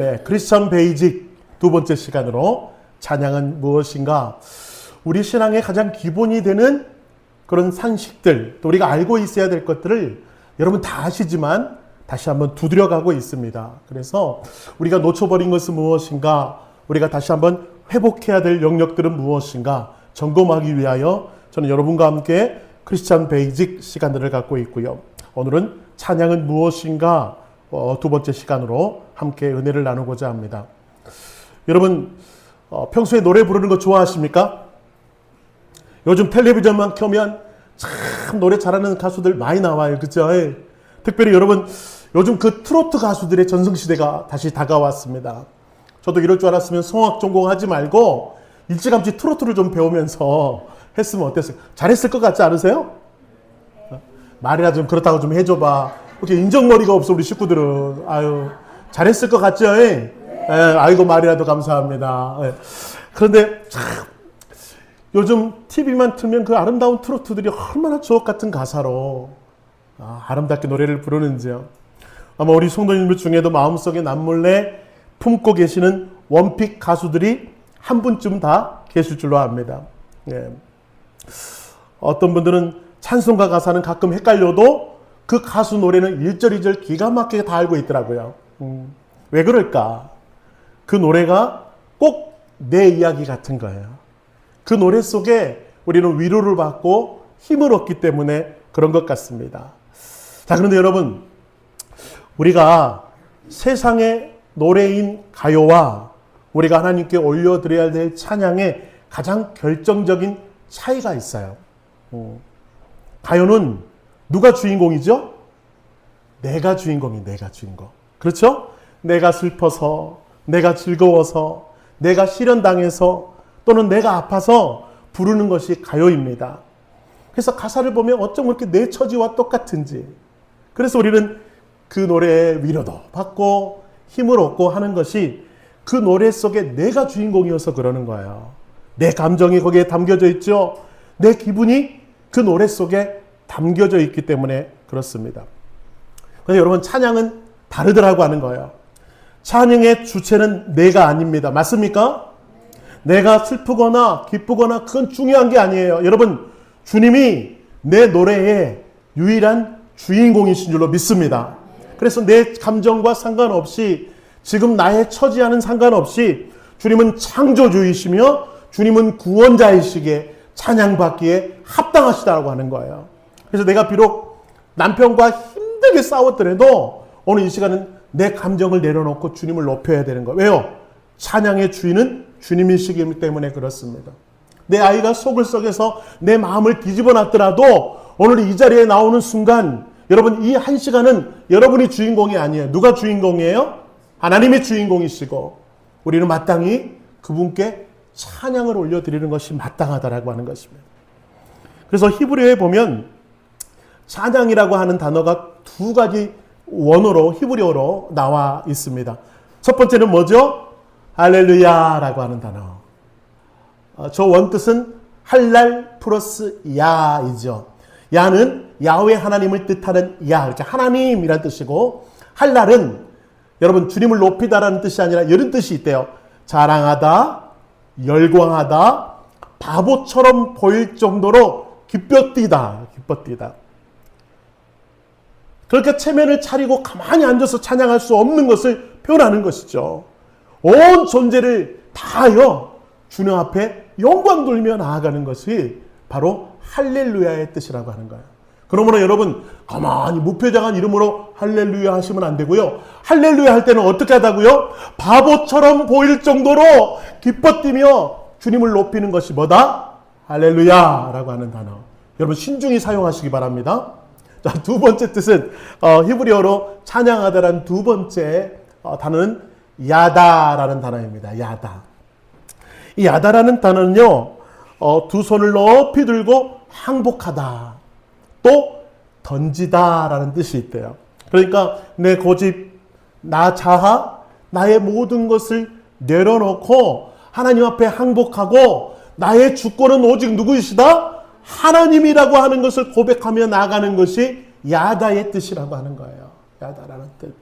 네, 크리스천 베이직 두 번째 시간으로 찬양은 무엇인가? 우리 신앙의 가장 기본이 되는 그런 상식들, 또 우리가 알고 있어야 될 것들을 여러분 다 아시지만 다시 한번 두드려가고 있습니다. 그래서 우리가 놓쳐버린 것은 무엇인가? 우리가 다시 한번 회복해야 될 영역들은 무엇인가? 점검하기 위하여 저는 여러분과 함께 크리스천 베이직 시간들을 갖고 있고요. 오늘은 찬양은 무엇인가? 두 번째 시간으로 함께 은혜를 나누고자 합니다. 여러분 평소에 노래 부르는 거 좋아하십니까? 요즘 텔레비전만 켜면 참 노래 잘하는 가수들 많이 나와요. 그죠? 특별히 여러분 요즘 그 트로트 가수들의 전성시대가 다시 다가왔습니다. 저도 이럴 줄 알았으면 성악 전공하지 말고 일찌감치 트로트를 좀 배우면서 했으면 어땠어요? 잘했을 것 같지 않으세요? 말이라 좀 그렇다고 좀 해줘봐. 어떻게 인정머리가 없어 우리 식구들은. 아유 잘했을 것 같죠? 아이고 말이라도 감사합니다. 그런데 참 요즘 TV만 틀면 그 아름다운 트로트들이 얼마나 주옥 같은 가사로 아름답게 노래를 부르는지요. 아마 우리 성도님들 중에도 마음속에 남몰래 품고 계시는 원픽 가수들이 한 분쯤 다 계실 줄로 압니다. 어떤 분들은 찬송가 가사는 가끔 헷갈려도 그 가수 노래는 1절 2절 기가 막히게 다 알고 있더라고요. 왜 그럴까? 그 노래가 꼭 내 이야기 같은 거예요. 그 노래 속에 우리는 위로를 받고 힘을 얻기 때문에 그런 것 같습니다. 자, 그런데 여러분, 우리가 세상의 노래인 가요와 우리가 하나님께 올려드려야 될 찬양의 가장 결정적인 차이가 있어요. 가요는 누가 주인공이죠? 내가 주인공이 내가 주인공. 그렇죠? 내가 슬퍼서, 내가 즐거워서, 내가 실현당해서 또는 내가 아파서 부르는 것이 가요입니다. 그래서 가사를 보면 어쩜 그렇게 내 처지와 똑같은지. 그래서 우리는 그 노래에 위로도 받고 힘을 얻고 하는 것이 그 노래 속에 내가 주인공이어서 그러는 거예요. 내 감정이 거기에 담겨져 있죠. 내 기분이 그 노래 속에 담겨져 있기 때문에 그렇습니다. 그래서 여러분 찬양은 다르더라고 하는 거예요. 찬양의 주체는 내가 아닙니다. 맞습니까? 내가 슬프거나 기쁘거나 그건 중요한 게 아니에요. 여러분 주님이 내 노래의 유일한 주인공이신 줄로 믿습니다. 그래서 내 감정과 상관없이 지금 나의 처지와는 상관없이 주님은 창조주이시며 주님은 구원자이시기에 찬양받기에 합당하시다고 하는 거예요. 그래서 내가 비록 남편과 힘들게 싸웠더라도 오늘 이 시간은 내 감정을 내려놓고 주님을 높여야 되는 거예요. 왜요? 찬양의 주인은 주님이시기 때문에 그렇습니다. 내 아이가 속을 썩여서 내 마음을 뒤집어 놨더라도 오늘 이 자리에 나오는 순간 여러분 이 한 시간은 여러분이 주인공이 아니에요. 누가 주인공이에요? 하나님이 주인공이시고 우리는 마땅히 그분께 찬양을 올려드리는 것이 마땅하다라고 하는 것입니다. 그래서 히브리어에 보면 찬양이라고 하는 단어가 두 가지 원어로 히브리어로 나와 있습니다. 첫 번째는 뭐죠? 할렐루야라고 하는 단어. 저 원뜻은 할랄 플러스 야이죠. 야는 야훼 하나님을 뜻하는 야, 이렇게 하나님이란 뜻이고 할랄은 여러분 주님을 높이다라는 뜻이 아니라 이런 뜻이 있대요. 자랑하다, 열광하다, 바보처럼 보일 정도로 기뻐 뛰다. 그렇게 체면을 차리고 가만히 앉아서 찬양할 수 없는 것을 표현하는 것이죠. 온 존재를 다하여 주님 앞에 영광 돌며 나아가는 것이 바로 할렐루야의 뜻이라고 하는 거예요. 그러므로 여러분 가만히 무표정한 이름으로 할렐루야 하시면 안 되고요. 할렐루야 할 때는 어떻게 하다고요? 바보처럼 보일 정도로 기뻐 뛰며 주님을 높이는 것이 뭐다? 할렐루야라고 하는 단어. 여러분 신중히 사용하시기 바랍니다. 자, 두 번째 뜻은 히브리어로 찬양하다라는 두 번째 단어는 야다라는 단어입니다. 야다. 이 야다라는 단어는요. 두 손을 높이 들고 항복하다. 또 던지다라는 뜻이 있대요. 그러니까 내 고집, 나 자아, 나의 모든 것을 내려놓고 하나님 앞에 항복하고 나의 주권은 오직 누구이시다? 하나님이라고 하는 것을 고백하며 나아가는 것이 야다의 뜻이라고 하는 거예요. 야다라는 뜻.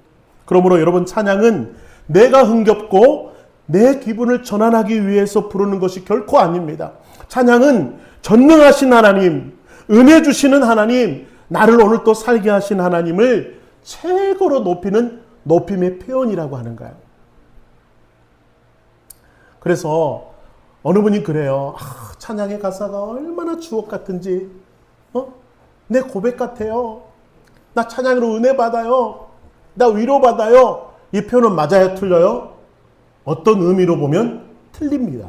그러므로 여러분 찬양은 내가 흥겹고 내 기분을 전환하기 위해서 부르는 것이 결코 아닙니다. 찬양은 전능하신 하나님, 은혜 주시는 하나님, 나를 오늘 또 살게 하신 하나님을 최고로 높이는 높임의 표현이라고 하는 거예요. 그래서 어느 분이 그래요. 찬양의 가사가 얼마나 주옥 같은지, 내 고백 같아요. 나 찬양으로 은혜 받아요. 나 위로 받아요. 이 표현은 맞아요? 틀려요? 어떤 의미로 보면 틀립니다.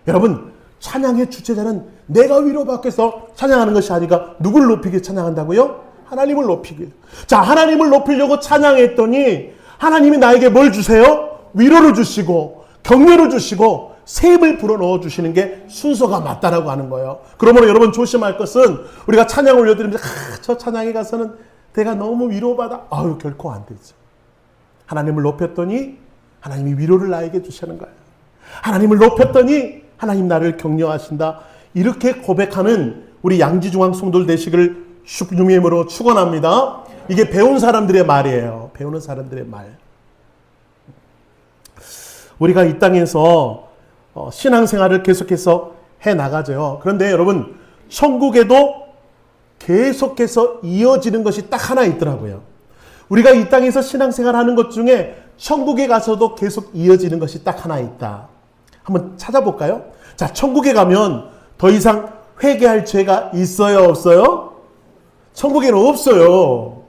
여러분, 찬양의 주체자는 내가 위로받기 위해서 찬양하는 것이 아니라 누구를 높이기 찬양한다고요? 하나님을 높이기. 자, 하나님을 높이려고 찬양했더니 하나님이 나에게 뭘 주세요? 위로를 주시고 격려를 주시고 새 힘을 불어넣어 주시는 게 순서가 맞다라고 하는 거예요. 그러므로 여러분 조심할 것은 우리가 찬양을 올려드리면서 저 찬양에 가서는 내가 너무 위로받아. 결코 안 되죠. 하나님을 높였더니 하나님이 위로를 나에게 주시는 거예요. 하나님을 높였더니 하나님 나를 격려하신다. 이렇게 고백하는 우리 양지중앙 성도들 되시기를 주님의 이름으로 축원합니다. 이게 배운 사람들의 말이에요. 배우는 사람들의 말. 우리가 이 땅에서 신앙생활을 계속해서 해나가죠. 그런데 여러분, 천국에도 계속해서 이어지는 것이 딱 하나 있더라고요. 우리가 이 땅에서 신앙생활 하는 것 중에 천국에 가서도 계속 이어지는 것이 딱 하나 있다. 한번 찾아볼까요? 자, 천국에 가면 더 이상 회개할 죄가 있어요, 없어요? 천국에는 없어요.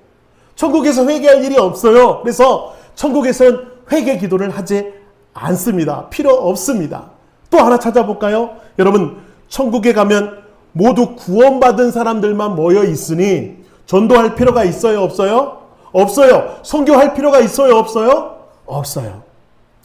천국에서 회개할 일이 없어요. 그래서 천국에서는 회개 기도를 하지 않습니다. 필요 없습니다. 또 하나 찾아볼까요? 여러분, 천국에 가면 모두 구원받은 사람들만 모여 있으니 전도할 필요가 있어요, 없어요? 없어요. 선교할 필요가 있어요, 없어요? 없어요.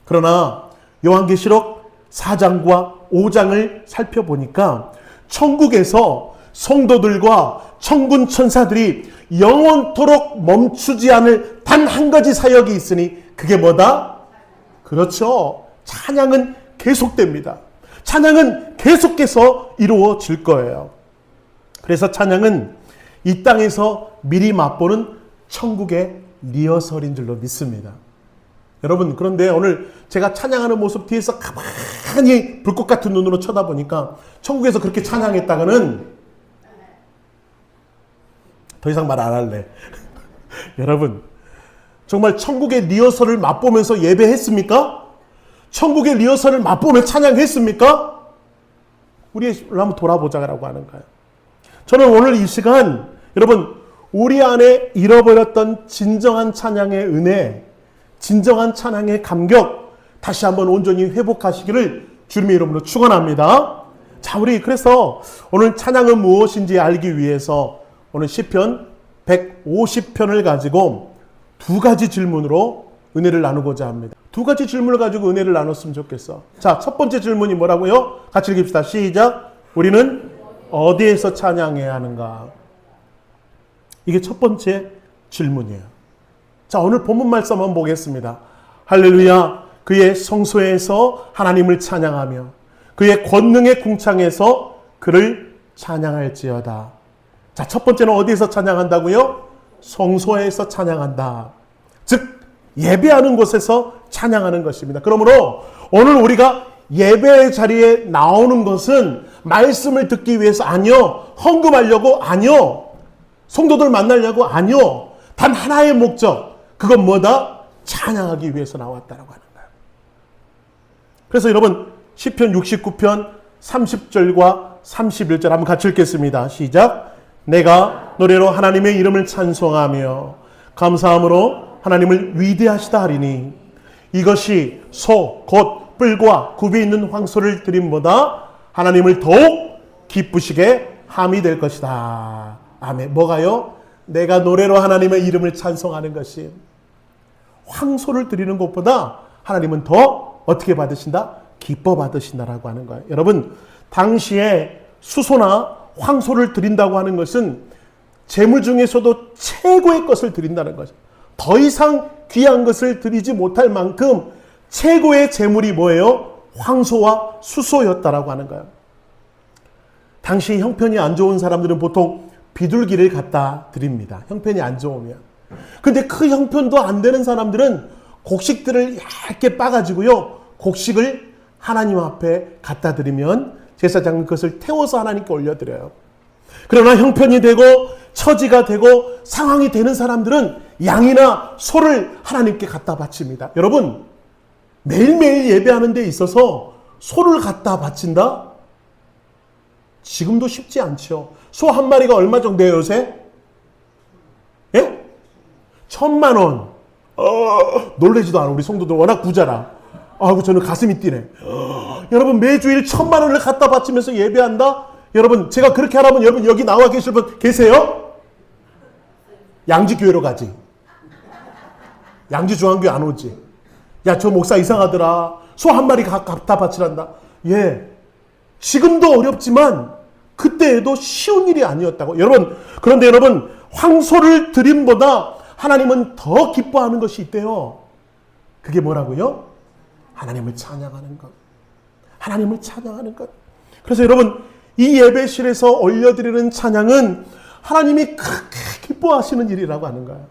그러나 요한계시록 4장과 5장을 살펴보니까 천국에서 성도들과 천군 천사들이 영원토록 멈추지 않을 단 한 가지 사역이 있으니 그게 뭐다? 그렇죠. 찬양은 계속됩니다. 찬양은 계속해서 이루어질 거예요. 그래서 찬양은 이 땅에서 미리 맛보는 천국의 리허설인 줄로 믿습니다. 여러분, 그런데 오늘 제가 찬양하는 모습 뒤에서 가만히 불꽃 같은 눈으로 쳐다보니까 천국에서 그렇게 찬양했다가는 더 이상 말 안 할래. 여러분, 정말 천국의 리허설을 맛보면서 예배했습니까? 천국의 리허설을 맛보며 찬양했습니까? 우리를 한번 돌아보자라고 하는 거예요. 저는 오늘 이 시간 여러분, 우리 안에 잃어버렸던 진정한 찬양의 은혜, 진정한 찬양의 감격 다시 한번 온전히 회복하시기를 주님의 이름으로 축원합니다. 자, 우리 그래서 오늘 찬양은 무엇인지 알기 위해서 오늘 시편 150편을 가지고 두 가지 질문으로 은혜를 나누고자 합니다. 두 가지 질문을 가지고 은혜를 나눴으면 좋겠어. 자, 첫 번째 질문이 뭐라고요? 같이 읽읍시다. 시작. 우리는 어디에서 찬양해야 하는가? 이게 첫 번째 질문이에요. 자, 오늘 본문 말씀 한번 보겠습니다. 할렐루야. 그의 성소에서 하나님을 찬양하며 그의 권능의 궁창에서 그를 찬양할지어다. 자, 첫 번째는 어디에서 찬양한다고요? 성소에서 찬양한다. 즉 예배하는 곳에서 찬양하는 것입니다. 그러므로 오늘 우리가 예배의 자리에 나오는 것은 말씀을 듣기 위해서 아니요, 헌금하려고 아니요, 성도들 만나려고 아니요, 단 하나의 목적, 그건 뭐다? 찬양하기 위해서 나왔다라고 하는 거예요. 그래서 여러분 시편 69편 30절과 31절 한번 같이 읽겠습니다. 시작. 내가 노래로 하나님의 이름을 찬송하며 감사함으로 하나님을 위대하시다 하리니 이것이 소 곧 뿔과 굽이 있는 황소를 드림보다 하나님을 더욱 기쁘시게 함이 될 것이다. 아멘. 뭐가요? 내가 노래로 하나님의 이름을 찬송하는 것이 황소를 드리는 것보다 하나님은 더 어떻게 받으신다? 기뻐 받으신다라고 하는 거예요. 여러분, 당시에 수소나 황소를 드린다고 하는 것은 재물 중에서도 최고의 것을 드린다는 거죠. 더 이상 귀한 것을 드리지 못할 만큼 최고의 재물이 뭐예요? 황소와 수소였다라고 하는 거예요. 당시 형편이 안 좋은 사람들은 보통 비둘기를 갖다 드립니다. 형편이 안 좋으면. 근데 그 형편도 안 되는 사람들은 곡식들을 얇게 빻아가지고요, 곡식을 하나님 앞에 갖다 드리면 제사장은 그것을 태워서 하나님께 올려드려요. 그러나 형편이 되고 처지가 되고 상황이 되는 사람들은 양이나 소를 하나님께 갖다 바칩니다. 여러분, 매일매일 예배하는 데 있어서 소를 갖다 바친다? 지금도 쉽지 않죠. 소 한 마리가 얼마 정도예요, 요새? 예? 1,000,000원. 놀라지도 않아. 우리 성도들 워낙 부자라. 아이고, 저는 가슴이 뛰네. 여러분, 매주일 1,000,000원을 갖다 바치면서 예배한다? 여러분, 제가 그렇게 하라면 여러분 여기 나와 계실 분 계세요? 양지교회로 가지. 양지중앙교회 안 오지. 야, 저 목사 이상하더라. 소 한 마리 갖다 바치란다. 예. 지금도 어렵지만 그때에도 쉬운 일이 아니었다고. 여러분, 그런데 여러분, 황소를 드림보다 하나님은 더 기뻐하는 것이 있대요. 그게 뭐라고요? 하나님을 찬양하는 것. 하나님을 찬양하는 것. 그래서 여러분, 이 예배실에서 올려드리는 찬양은 하나님이 크게 기뻐하시는 일이라고 하는 거예요.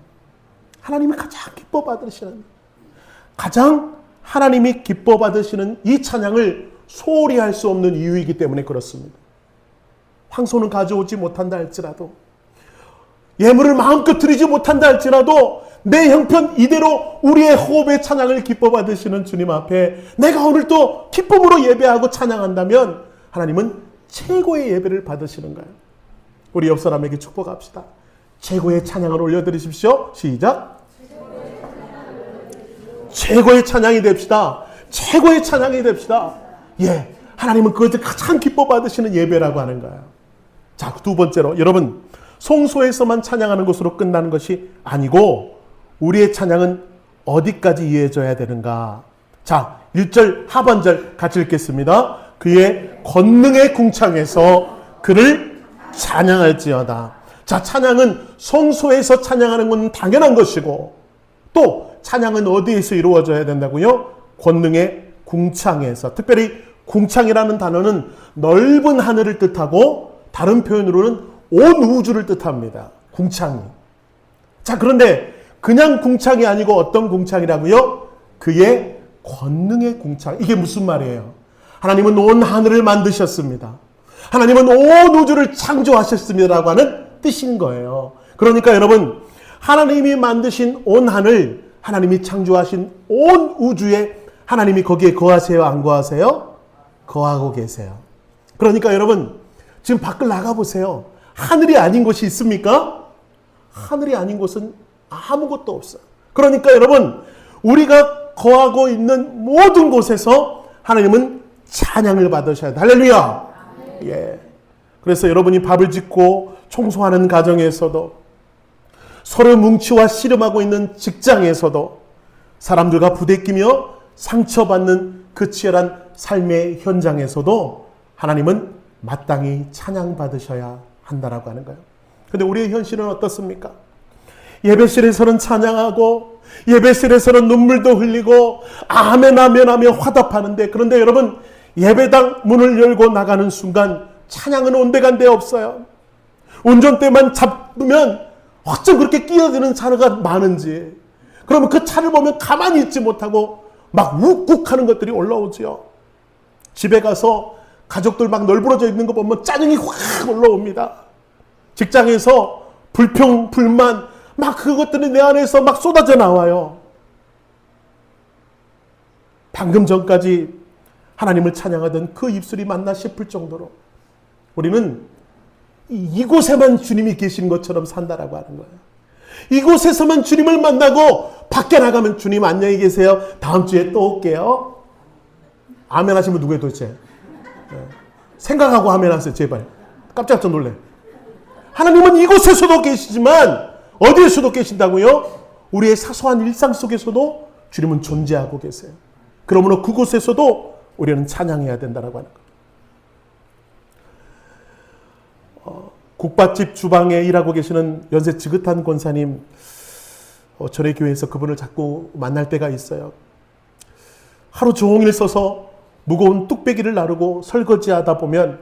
하나님이 가장 기뻐 받으시는, 가장 하나님이 기뻐 받으시는 이 찬양을 소홀히 할 수 없는 이유이기 때문에 그렇습니다. 황소는 가져오지 못한다 할지라도, 예물을 마음껏 드리지 못한다 할지라도 내 형편 이대로 우리의 호흡의 찬양을 기뻐 받으시는 주님 앞에 내가 오늘 또 기쁨으로 예배하고 찬양한다면 하나님은 최고의 예배를 받으시는 거예요. 우리 옆 사람에게 축복합시다. 최고의 찬양을 올려드리십시오. 시작. 최고의 찬양이 됩시다. 최고의 찬양이 됩시다. 예, 하나님은 그것을 가장 기뻐 받으시는 예배라고 하는 거예요. 자, 두 번째로, 여러분, 성소에서만 찬양하는 것으로 끝나는 것이 아니고 우리의 찬양은 어디까지 이어져야 되는가? 자, 1절 하반절 같이 읽겠습니다. 그의 권능의 궁창에서 그를 찬양할지어다. 자, 찬양은 성소에서 찬양하는 건 당연한 것이고, 또 찬양은 어디에서 이루어져야 된다고요? 권능의 궁창에서. 특별히 궁창이라는 단어는 넓은 하늘을 뜻하고 다른 표현으로는 온 우주를 뜻합니다. 궁창이. 자, 그런데 그냥 궁창이 아니고 어떤 궁창이라고요? 그의 권능의 궁창. 이게 무슨 말이에요? 하나님은 온 하늘을 만드셨습니다. 하나님은 온 우주를 창조하셨습니다라고 하는 뜻인 거예요. 그러니까 여러분, 하나님이 만드신 온 하늘, 하나님이 창조하신 온 우주에 하나님이 거기에 거하세요? 안 거하세요? 거하고 계세요. 그러니까 여러분, 지금 밖을 나가보세요. 하늘이 아닌 곳이 있습니까? 하늘이 아닌 곳은 아무것도 없어요. 그러니까 여러분, 우리가 거하고 있는 모든 곳에서 하나님은 찬양을 받으셔야 돼. 할렐루야! 예. 그래서 여러분이 밥을 짓고 청소하는 가정에서도, 서로 뭉치와 씨름하고 있는 직장에서도, 사람들과 부대끼며 상처받는 그 치열한 삶의 현장에서도 하나님은 마땅히 찬양받으셔야 한다라고 하는 거예요. 그런데 우리의 현실은 어떻습니까? 예배실에서는 찬양하고 예배실에서는 눈물도 흘리고 아멘 아멘 하며 화답하는데, 그런데 여러분, 예배당 문을 열고 나가는 순간 찬양은 온데간데 없어요. 운전대만 잡으면 어쩜 그렇게 끼어드는 차가 많은지, 그러면 그 차를 보면 가만히 있지 못하고 막 욱욱하는 것들이 올라오죠. 집에 가서 가족들 막 널브러져 있는 거 보면 짜증이 확 올라옵니다. 직장에서 불평, 불만, 막 그것들이 내 안에서 막 쏟아져 나와요. 방금 전까지 하나님을 찬양하던 그 입술이 맞나 싶을 정도로 우리는 이곳에만 주님이 계신 것처럼 산다라고 하는 거예요. 이곳에서만 주님을 만나고 밖에 나가면 주님 안녕히 계세요. 다음 주에 또 올게요. 아멘 하시면 누구예요 도대체? 생각하고 아멘 하세요. 제발. 깜짝깜짝 놀래. 하나님은 이곳에서도 계시지만 어디에서도 계신다고요? 우리의 사소한 일상 속에서도 주님은 존재하고 계세요. 그러므로 그곳에서도 우리는 찬양해야 된다라고 하는 거예요. 국밥집 주방에 일하고 계시는 연세 지긋한 권사님, 저희 교회에서 그분을 자꾸 만날 때가 있어요. 하루 종일 써서 무거운 뚝배기를 나르고 설거지하다 보면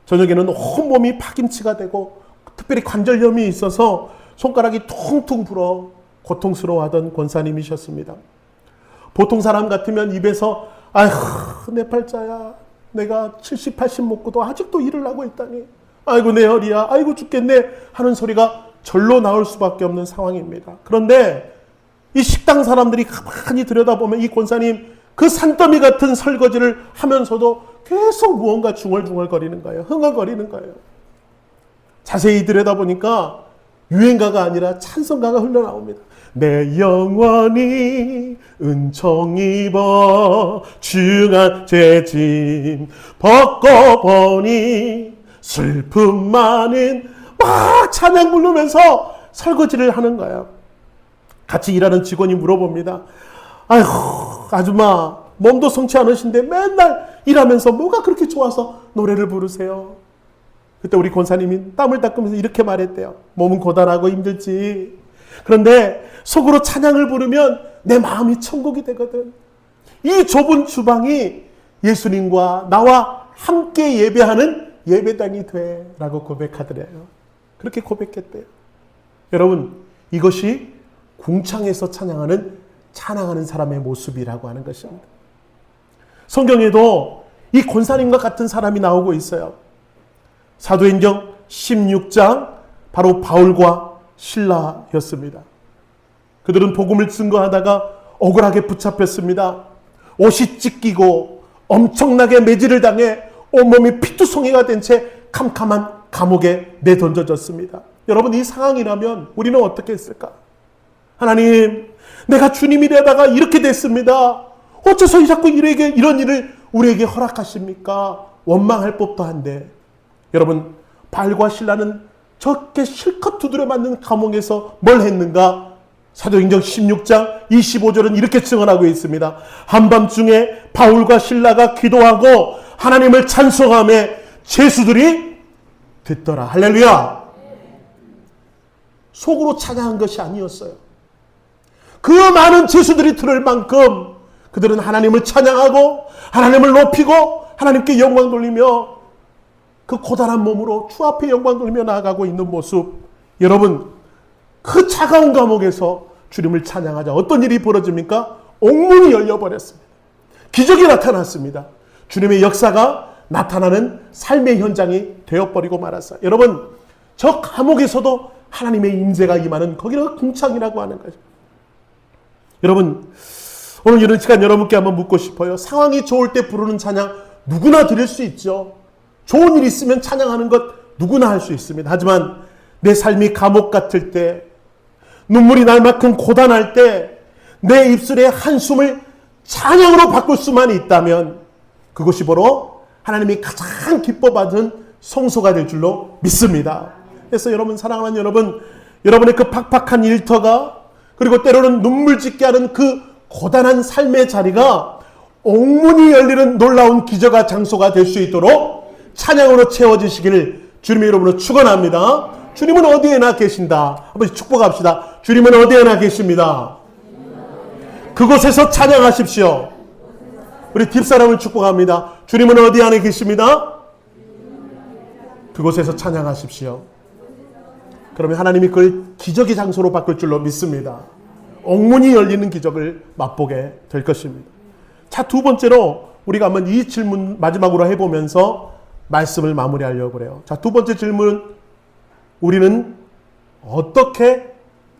저녁에는 온몸이 파김치가 되고 특별히 관절염이 있어서 손가락이 퉁퉁 불어 고통스러워하던 권사님이셨습니다. 보통 사람 같으면 입에서 아휴 내 팔자야, 내가 70, 80 먹고도 아직도 일을 하고 있다니, 아이고 내 허리야, 아이고 죽겠네 하는 소리가 절로 나올 수밖에 없는 상황입니다. 그런데 이 식당 사람들이 가만히 들여다보면 이 권사님 그 산더미 같은 설거지를 하면서도 계속 무언가 중얼중얼거리는 거예요. 흥얼거리는 거예요. 자세히 들여다보니까 유행가가 아니라 찬송가가 흘러나옵니다. 내 영혼이 은총 입어 중한 죄짐 벗고 보니 슬픔 많은, 막 찬양 부르면서 설거지를 하는 거예요. 같이 일하는 직원이 물어봅니다. 아휴 아줌마 몸도 성치 않으신데 맨날 일하면서 뭐가 그렇게 좋아서 노래를 부르세요? 그때 우리 권사님이 땀을 닦으면서 이렇게 말했대요. 몸은 고단하고 힘들지, 그런데 속으로 찬양을 부르면 내 마음이 천국이 되거든. 이 좁은 주방이 예수님과 나와 함께 예배하는 예배당이 돼 라고 고백하더래요. 그렇게 고백했대요. 여러분, 이것이 궁창에서 찬양하는 사람의 모습이라고 하는 것입니다. 성경에도 이 권사님과 같은 사람이 나오고 있어요. 사도행전 16장, 바로 바울과 실라였습니다. 그들은 복음을 증거하다가 억울하게 붙잡혔습니다. 옷이 찢기고 엄청나게 매질을 당해 온몸이 피투성이가 된 채 캄캄한 감옥에 내던져졌습니다. 여러분, 이 상황이라면 우리는 어떻게 했을까? 하나님, 내가 주님이라다가 이렇게 됐습니다. 어째서 자꾸 이런 일을 우리에게 허락하십니까? 원망할 법도 한데, 여러분, 바울과 실라는 저렇게 실컷 두드려 맞는 감옥에서 뭘 했는가? 사도행전 16장 25절은 이렇게 증언하고 있습니다. 한밤중에 바울과 실라가 기도하고 하나님을 찬송하며 죄수들이 듣더라. 할렐루야. 속으로 찬양한 것이 아니었어요. 그 많은 죄수들이 들을 만큼 그들은 하나님을 찬양하고 하나님을 높이고 하나님께 영광 돌리며 그 고단한 몸으로 주 앞에 영광 돌리며 나아가고 있는 모습. 여러분, 그 차가운 감옥에서 주님을 찬양하자 어떤 일이 벌어집니까? 옥문이 열려버렸습니다. 기적이 나타났습니다. 주님의 역사가 나타나는 삶의 현장이 되어버리고 말았어요. 여러분, 저 감옥에서도 하나님의 임재가 임하는, 거기가 궁창이라고 하는 거죠. 여러분, 오늘 이런 시간 여러분께 한번 묻고 싶어요. 상황이 좋을 때 부르는 찬양 누구나 드릴 수 있죠. 좋은 일 있으면 찬양하는 것 누구나 할 수 있습니다. 하지만 내 삶이 감옥 같을 때, 눈물이 날 만큼 고단할 때 내 입술의 한숨을 찬양으로 바꿀 수만 있다면 그것이 바로 하나님이 가장 기뻐받은 성소가 될 줄로 믿습니다. 그래서 여러분, 사랑하는 여러분, 여러분의 그 팍팍한 일터가, 그리고 때로는 눈물 짓게 하는 그 고단한 삶의 자리가 옥문이 열리는 놀라운 기적의 장소가 될 수 있도록 찬양으로 채워지시기를 주님의 이름으로 축원합니다. 주님은 어디에나 계신다. 한번 축복합시다. 주님은 어디에나 계십니다. 그곳에서 찬양하십시오. 우리 뒷사람을 축복합니다. 주님은 어디 안에 계십니다. 그곳에서 찬양하십시오. 그러면 하나님이 그걸 기적의 장소로 바꿀 줄로 믿습니다. 옥문이 열리는 기적을 맛보게 될 것입니다. 자, 두 번째로 우리가 한번 이 질문 마지막으로 해보면서 말씀을 마무리하려고 그래요. 자, 두 번째 질문, 우리는 어떻게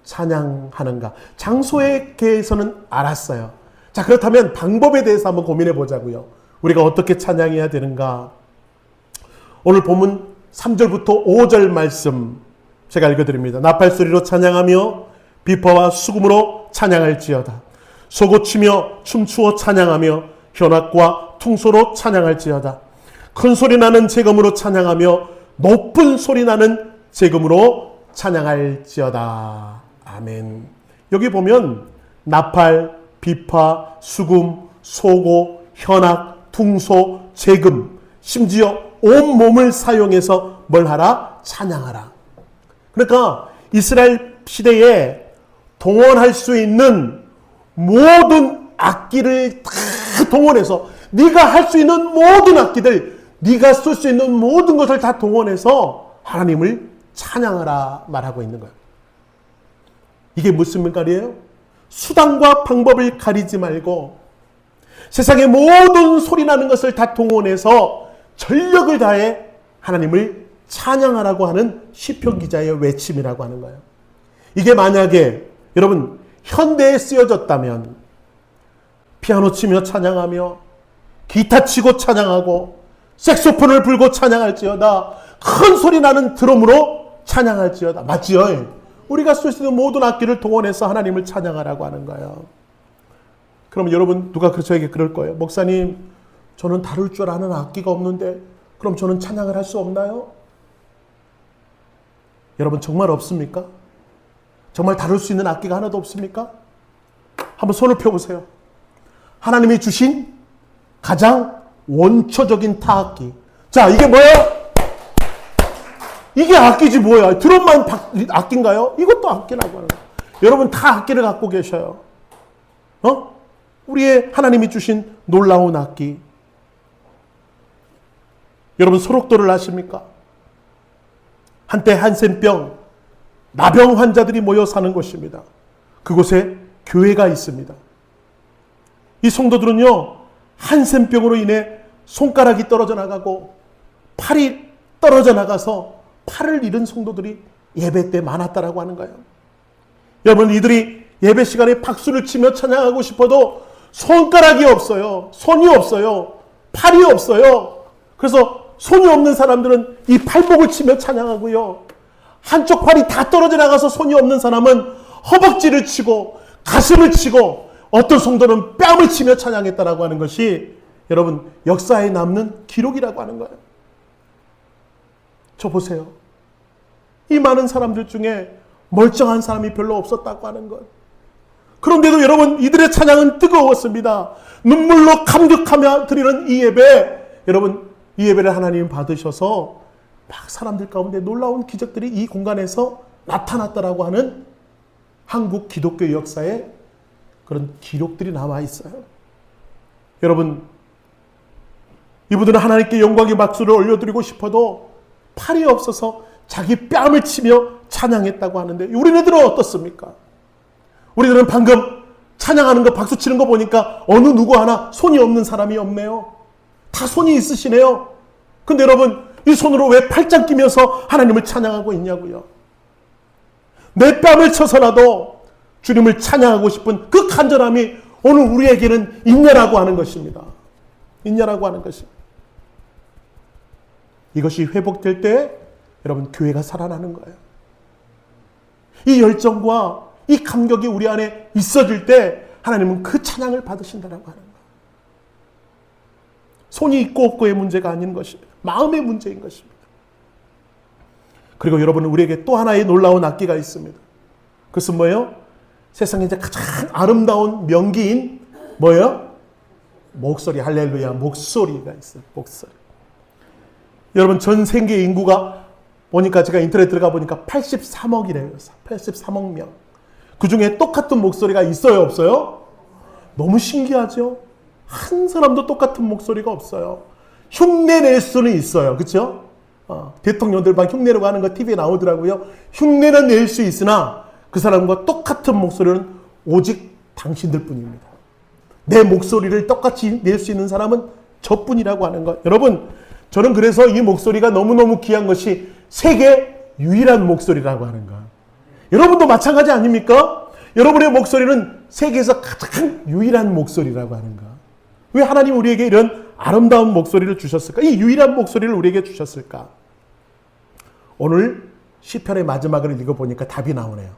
찬양하는가? 장소에 대해서는 알았어요. 자, 그렇다면 방법에 대해서 한번 고민해 보자고요. 우리가 어떻게 찬양해야 되는가? 오늘 본문 3절부터 5절 말씀 제가 읽어드립니다. 나팔소리로 찬양하며 비파와 수금으로 찬양할지어다. 소고치며 춤추어 찬양하며 현악과 퉁소로 찬양할지어다. 큰 소리 나는 제금으로 찬양하며 높은 소리 나는 제금으로 찬양할지어다. 아멘. 여기 보면 나팔, 비파, 수금, 소고, 현악, 퉁소, 제금, 심지어 온몸을 사용해서 뭘 하라? 찬양하라. 그러니까 이스라엘 시대에 동원할 수 있는 모든 악기를 다 동원해서, 네가 할 수 있는 모든 악기들, 네가 쓸 수 있는 모든 것을 다 동원해서 하나님을 찬양하라 말하고 있는 거예요. 이게 무슨 말이에요? 수단과 방법을 가리지 말고 세상의 모든 소리 나는 것을 다 동원해서 전력을 다해 하나님을 찬양하라고 하는 시편 기자의 외침이라고 하는 거예요. 이게 만약에 여러분 현대에 쓰여졌다면 피아노 치며 찬양하며 기타 치고 찬양하고 색소폰을 불고 찬양할지어다, 큰 소리 나는 드럼으로 찬양할지어다. 맞지요? 우리가 쓸 수 있는 모든 악기를 동원해서 하나님을 찬양하라고 하는 거예요. 그럼 여러분 누가 저에게 그럴 거예요. 목사님, 저는 다룰 줄 아는 악기가 없는데 그럼 저는 찬양을 할 수 없나요? 여러분 정말 없습니까? 정말 다룰 수 있는 악기가 하나도 없습니까? 한번 손을 펴보세요. 하나님이 주신 가장 원초적인 타악기. 자, 이게 뭐예요? 이게 악기지 뭐야? 드럼만 악기인가요? 이것도 악기라고 하는 거예요. 여러분 다 악기를 갖고 계셔요. 우리의 하나님이 주신 놀라운 악기. 여러분 소록도를 아십니까? 한때 한센병, 나병 환자들이 모여 사는 곳입니다. 그곳에 교회가 있습니다. 이 성도들은요, 한센병으로 인해 손가락이 떨어져 나가고 팔이 떨어져 나가서 팔을 잃은 성도들이 예배 때 많았다라고 하는 거예요. 여러분, 이들이 예배 시간에 박수를 치며 찬양하고 싶어도 손가락이 없어요. 손이 없어요. 팔이 없어요. 그래서 손이 없는 사람들은 이 팔목을 치며 찬양하고요. 한쪽 팔이 다 떨어져 나가서 손이 없는 사람은 허벅지를 치고 가슴을 치고 어떤 성도는 뺨을 치며 찬양했다라고 하는 것이 여러분 역사에 남는 기록이라고 하는 거예요. 저 보세요. 이 많은 사람들 중에 멀쩡한 사람이 별로 없었다고 하는 것. 그런데도 여러분 이들의 찬양은 뜨거웠습니다. 눈물로 감격하며 드리는 이 예배, 여러분 이 예배를 하나님 받으셔서 막 사람들 가운데 놀라운 기적들이 이 공간에서 나타났다라고 하는 한국 기독교 역사에 그런 기록들이 남아 있어요. 여러분, 이분들은 하나님께 영광의 박수를 올려드리고 싶어도 팔이 없어서 자기 뺨을 치며 찬양했다고 하는데 우리네들은 어떻습니까? 우리들은 방금 찬양하는 거, 박수 치는 거 보니까 어느 누구 하나 손이 없는 사람이 없네요. 다 손이 있으시네요. 근데 여러분, 이 손으로 왜 팔짱 끼면서 하나님을 찬양하고 있냐고요. 내 뺨을 쳐서라도 주님을 찬양하고 싶은 그 간절함이 오늘 우리에게는 있냐라고 하는 것입니다. 있냐라고 하는 것입니다. 이것이 회복될 때 여러분 교회가 살아나는 거예요. 이 열정과 이 감격이 우리 안에 있어질 때 하나님은 그 찬양을 받으신다라고 하는 거예요. 손이 있고 없고의 문제가 아닌 것입니다. 마음의 문제인 것입니다. 그리고 여러분 우리에게 또 하나의 놀라운 악기가 있습니다. 그것은 뭐예요? 세상에 이제 가장 아름다운 명기인 뭐예요? 목소리. 할렐루야. 목소리가 있어요. 목소리. 여러분 전 세계 인구가 보니까 제가 인터넷 들어가 보니까 83억이래요. 83억 명. 그 중에 똑같은 목소리가 있어요? 없어요? 너무 신기하죠? 한 사람도 똑같은 목소리가 없어요. 흉내 낼 수는 있어요. 그렇죠? 대통령들 막 흉내내고 하는 거 TV에 나오더라고요. 흉내는 낼 수 있으나 그 사람과 똑같은 목소리는 오직 당신들 뿐입니다. 내 목소리를 똑같이 낼 수 있는 사람은 저뿐이라고 하는 것. 여러분, 저는 그래서 이 목소리가 너무너무 귀한 것이 세계 유일한 목소리라고 하는 것. 여러분도 마찬가지 아닙니까? 여러분의 목소리는 세계에서 가장 유일한 목소리라고 하는 것. 왜 하나님 우리에게 이런 아름다운 목소리를 주셨을까? 이 유일한 목소리를 우리에게 주셨을까? 오늘 시편의 마지막을 읽어보니까 답이 나오네요.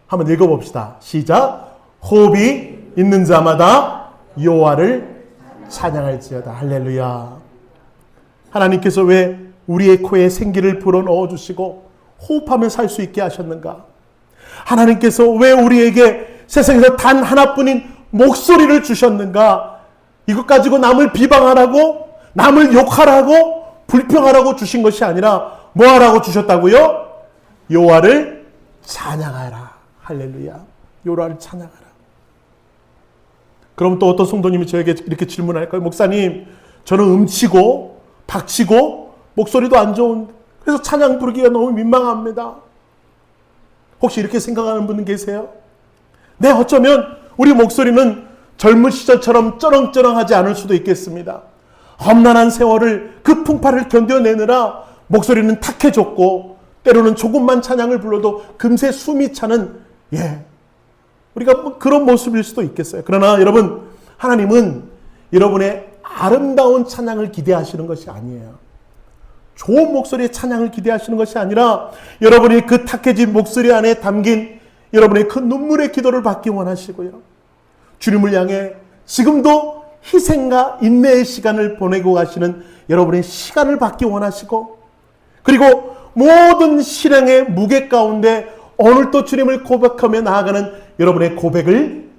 한번 읽어봅시다. 시작. 호흡이 있는 자마다 여호와를 찬양할지어다. 할렐루야. 하나님께서 왜 우리의 코에 생기를 불어넣어 주시고 호흡하며 살 수 있게 하셨는가? 하나님께서 왜 우리에게 세상에서 단 하나뿐인 목소리를 주셨는가? 이것 가지고 남을 비방하라고, 남을 욕하라고, 불평하라고 주신 것이 아니라 뭐 하라고 주셨다고요? 여호와를 찬양하라. 할렐루야. 여호와를 찬양하라. 그럼 또 어떤 성도님이 저에게 이렇게 질문할까요? 목사님, 저는 음치고 박치고 목소리도 안 좋은, 그래서 찬양 부르기가 너무 민망합니다. 혹시 이렇게 생각하는 분 계세요? 네, 어쩌면 우리 목소리는 젊은 시절처럼 쩌렁쩌렁하지 않을 수도 있겠습니다. 험난한 세월을 그 풍파를 견뎌내느라 목소리는 탁해졌고 때로는 조금만 찬양을 불러도 금세 숨이 차는 우리가 뭐 그런 모습일 수도 있겠어요. 그러나 여러분, 하나님은 여러분의 아름다운 찬양을 기대하시는 것이 아니에요. 좋은 목소리의 찬양을 기대하시는 것이 아니라 여러분이 그 탁해진 목소리 안에 담긴 여러분의 그 눈물의 기도를 받기 원하시고요. 주님을 향해 지금도 희생과 인내의 시간을 보내고 가시는 여러분의 시간을 받기 원하시고, 그리고 모든 실행의 무게 가운데 오늘 또 주님을 고백하며 나아가는 여러분의 고백을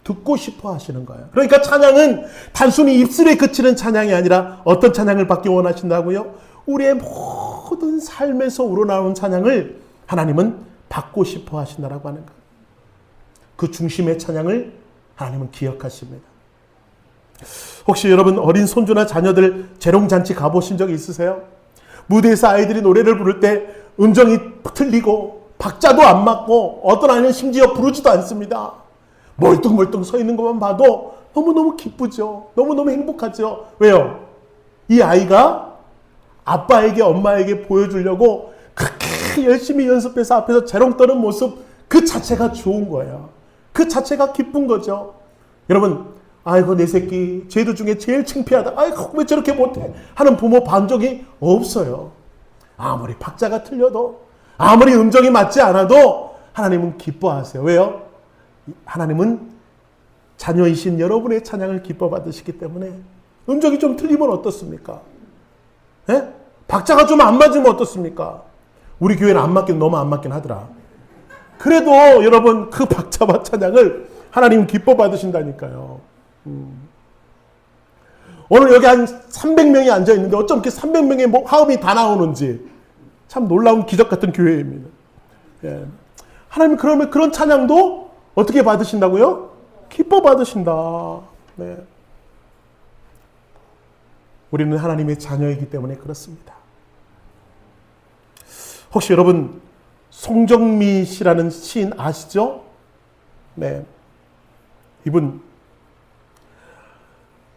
듣고 싶어 하시는 거예요. 그러니까 찬양은 단순히 입술에 그치는 찬양이 아니라 어떤 찬양을 받기 원하신다고요? 우리의 모든 삶에서 우러나오는 찬양을 하나님은 받고 싶어 하신다라고 하는 거예요. 그 중심의 찬양을 하나님은 기억하십니다. 혹시 여러분 어린 손주나 자녀들 재롱잔치 가보신 적 있으세요? 무대에서 아이들이 노래를 부를 때 음정이 틀리고 박자도 안 맞고 어떤 아이는 심지어 부르지도 않습니다. 멀뚱멀뚱 서 있는 것만 봐도 너무너무 기쁘죠. 너무너무 행복하죠. 왜요? 이 아이가 아빠에게 엄마에게 보여주려고 그렇게 열심히 연습해서 앞에서 재롱 떠는 모습 그 자체가 좋은 거예요. 그 자체가 기쁜 거죠. 여러분, 아이고 내 새끼 쟤들 중에 제일 창피하다. 아이고 왜 저렇게 못해 하는 부모 본 적이 없어요. 아무리 박자가 틀려도 아무리 음정이 맞지 않아도 하나님은 기뻐하세요. 왜요? 하나님은 자녀이신 여러분의 찬양을 기뻐 받으시기 때문에 음정이 좀 틀리면 어떻습니까? 예? 박자가 좀 안 맞으면 어떻습니까? 우리 교회는 안 맞긴 너무 안 맞긴 하더라. 그래도 여러분 그 박자와 찬양을 하나님 기뻐 받으신다니까요. 오늘 여기 한 300명이 앉아 있는데 어쩜 이렇게 300명의 화음이 다 나오는지 참 놀라운 기적 같은 교회입니다. 예. 하나님 그러면 그런 찬양도 어떻게 받으신다고요? 기뻐 받으신다. 네. 우리는 하나님의 자녀이기 때문에 그렇습니다. 혹시 여러분 송정미 씨라는 시인 아시죠? 네. 이분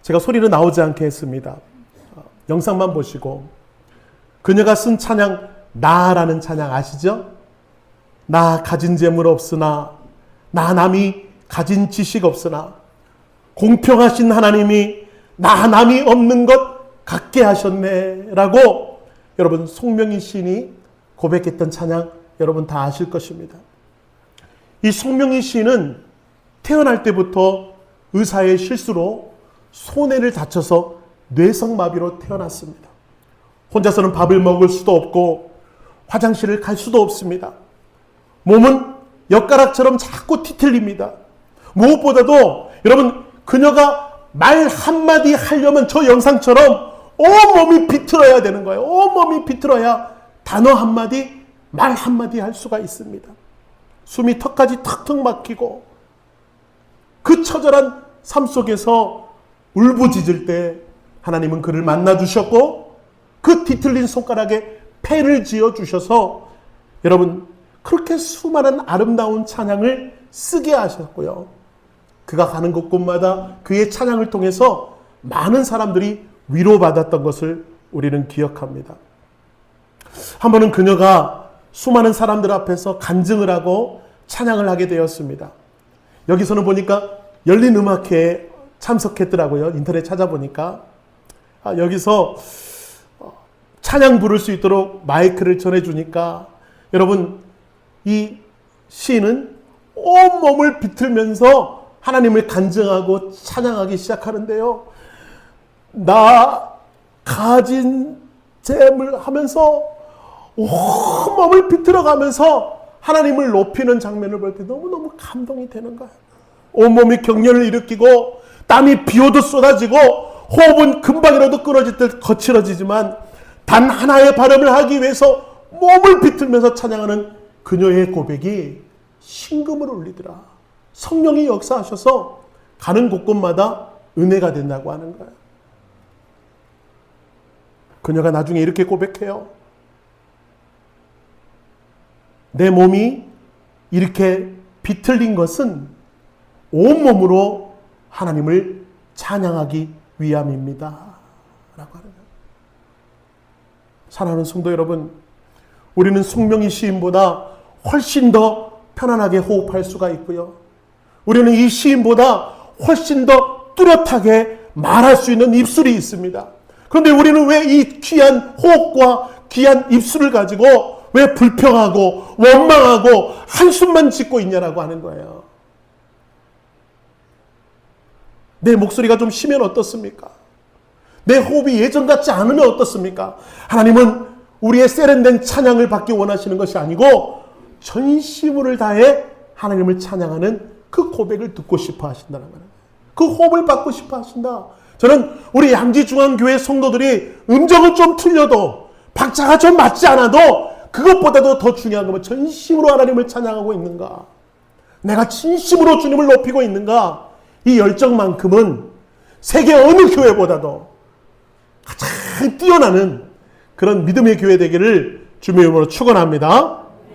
제가 소리는 나오지 않게 했습니다. 영상만 보시고 그녀가 쓴 찬양 나라는 찬양 아시죠? 나 가진 재물 없으나 나 남이 가진 지식 없으나 공평하신 하나님이 나 남이 없는 것 같게 하셨네 라고 여러분 송명희 시인이 고백했던 찬양 여러분 다 아실 것입니다. 이 송명희 시인은 태어날 때부터 의사의 실수로 손해를 다쳐서 뇌성마비로 태어났습니다. 혼자서는 밥을 먹을 수도 없고 화장실을 갈 수도 없습니다. 몸은 엿가락처럼 자꾸 뒤틀립니다. 무엇보다도 여러분 그녀가 말 한마디 하려면 저 영상처럼 온몸이 비틀어야 되는 거예요. 온몸이 비틀어야 단어 한마디 말 한마디 할 수가 있습니다. 숨이 턱까지 턱턱 막히고 그 처절한 삶 속에서 울부짖을 때 하나님은 그를 만나 주셨고 그 뒤틀린 손가락에 패를 지어 주셔서 여러분 그렇게 수많은 아름다운 찬양을 쓰게 하셨고요. 그가 가는 곳곳마다 그의 찬양을 통해서 많은 사람들이 위로받았던 것을 우리는 기억합니다. 한 번은 그녀가 수많은 사람들 앞에서 간증을 하고 찬양을 하게 되었습니다. 여기서는 보니까 열린 음악회에 참석했더라고요. 인터넷 찾아보니까. 여기서 찬양 부를 수 있도록 마이크를 전해주니까 여러분 이 시인은 온몸을 비틀면서 하나님을 간증하고 찬양하기 시작하는데요. 나 가진 재물 하면서 온몸을 비틀어가면서 하나님을 높이는 장면을 볼 때 너무너무 감동이 되는 거예요. 온몸이 경련을 일으키고 땀이 비오듯 쏟아지고 호흡은 금방이라도 끊어질 듯 거칠어지지만 단 하나의 발음을 하기 위해서 몸을 비틀면서 찬양하는 그녀의 고백이 신금을 울리더라. 성령이 역사하셔서 가는 곳곳마다 은혜가 된다고 하는 거예요. 그녀가 나중에 이렇게 고백해요. 내 몸이 이렇게 비틀린 것은 온몸으로 하나님을 찬양하기 위함입니다. 라고 하는 거예요. 사랑하는 성도 여러분, 우리는 숙명의 시인보다 훨씬 더 편안하게 호흡할 수가 있고요. 우리는 이 시인보다 훨씬 더 뚜렷하게 말할 수 있는 입술이 있습니다. 그런데 우리는 왜 이 귀한 호흡과 귀한 입술을 가지고 왜 불평하고 원망하고 한숨만 짓고 있냐라고 하는 거예요. 내 목소리가 좀 쉬면 어떻습니까? 내 호흡이 예전 같지 않으면 어떻습니까? 하나님은 우리의 세련된 찬양을 받기 원하시는 것이 아니고 전심을 다해 하나님을 찬양하는 그 고백을 듣고 싶어 하신다는 거예요. 그 호흡을 받고 싶어 하신다. 저는 우리 양지중앙교회 성도들이 음정은 좀 틀려도 박자가 좀 맞지 않아도 그것보다도 더 중요한 것은 전심으로 하나님을 찬양하고 있는가? 내가 진심으로 주님을 높이고 있는가? 이 열정만큼은 세계 어느 교회보다도 가장 뛰어나는 그런 믿음의 교회 되기를 주님의 이름으로 축원합니다.